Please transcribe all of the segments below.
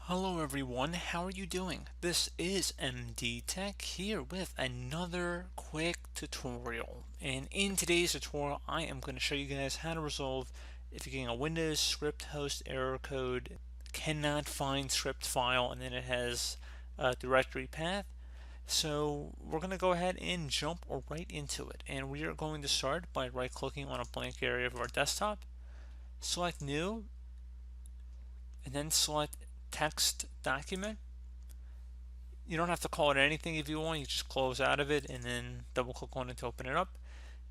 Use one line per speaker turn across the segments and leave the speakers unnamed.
Hello everyone, how are you doing? This is MD Tech here with another quick tutorial. And in today's tutorial, I am going to show you guys how to resolve if you're getting a Windows script host error code, cannot find script file, and then it has a directory path. So we're going to go ahead and jump right into it. And we are going to start by right clicking on a blank area of our desktop, select new, and then select text document. You don't have to call it anything if you want. You just close out of it and then double click on it to open it up.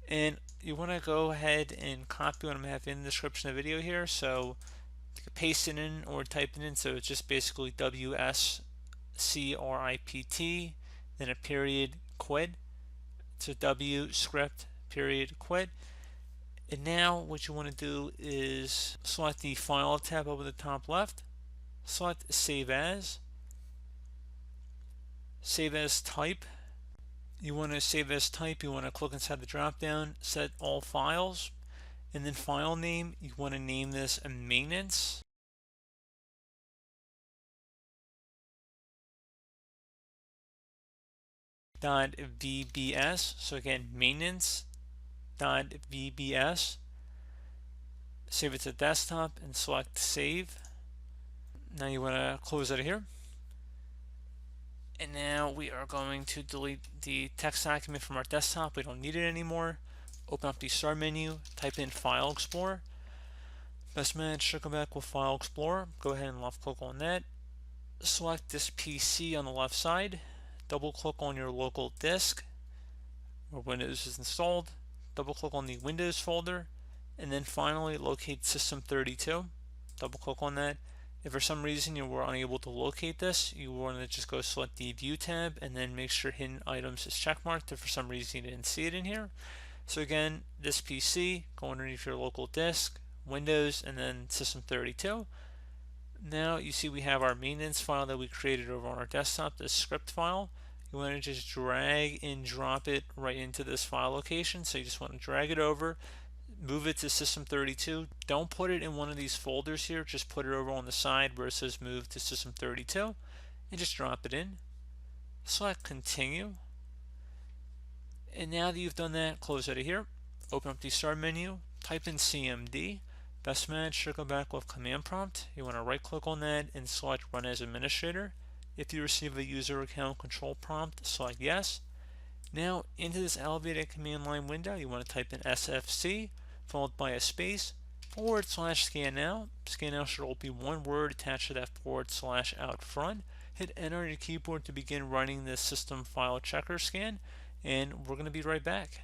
And you want to go ahead and copy what I'm having in the description of the video here. So you can paste it in or type it in. So it's just basically WSCRIPT, then a period quit. So W script period quit. And now what you want to do is select the File tab over the top left, select Save As type. You want to save as type, you want to click inside the drop down, set all files, and then file name, you want to name this a maintenance.Vbs. So again, maintenance.Vbs. Save it to desktop and select save. Now you want to close out of here. And now we are going to delete the text document from our desktop. We don't need it anymore. Open up the start menu, type in File Explorer. Best match should come back with File Explorer. Go ahead and left click on that. Select this PC on the left side. Double click on your local disk where Windows is installed. Double click on the Windows folder. And then finally locate system32. Double click on that. If for some reason you were unable to locate this, you want to just go select the View tab and then make sure Hidden Items is checkmarked if for some reason you didn't see it in here. So again, this PC, go underneath your local disk, Windows, and then System32. Now you see we have our maintenance file that we created over on our desktop, this script file. You want to just drag and drop it right into this file location. So you just want to drag it over, move it to System32. Don't put it in one of these folders here, just put it over on the side where it says move to System32 and just drop it in. Select continue. And now that you've done that, close out of here, open up the start menu, type in CMD. Best match should go back with command prompt. You want to right click on that and select run as administrator. If you receive a user account control prompt, select yes. Now into this elevated command line window, you want to type in SFC followed by a space /scan now. Scan now should all be one word attached to that / out front. Hit enter on your keyboard to begin running the system file checker scan, and we're going to be right back.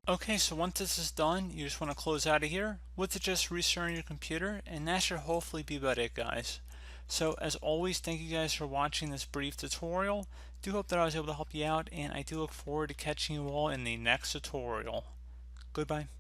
Okay, so once this is done, you just want to close out of here with just restarting your computer, and that should hopefully be about it, guys. So as always, thank you guys for watching this brief tutorial. Do hope that I was able to help you out, and I do look forward to catching you all in the next tutorial. Goodbye.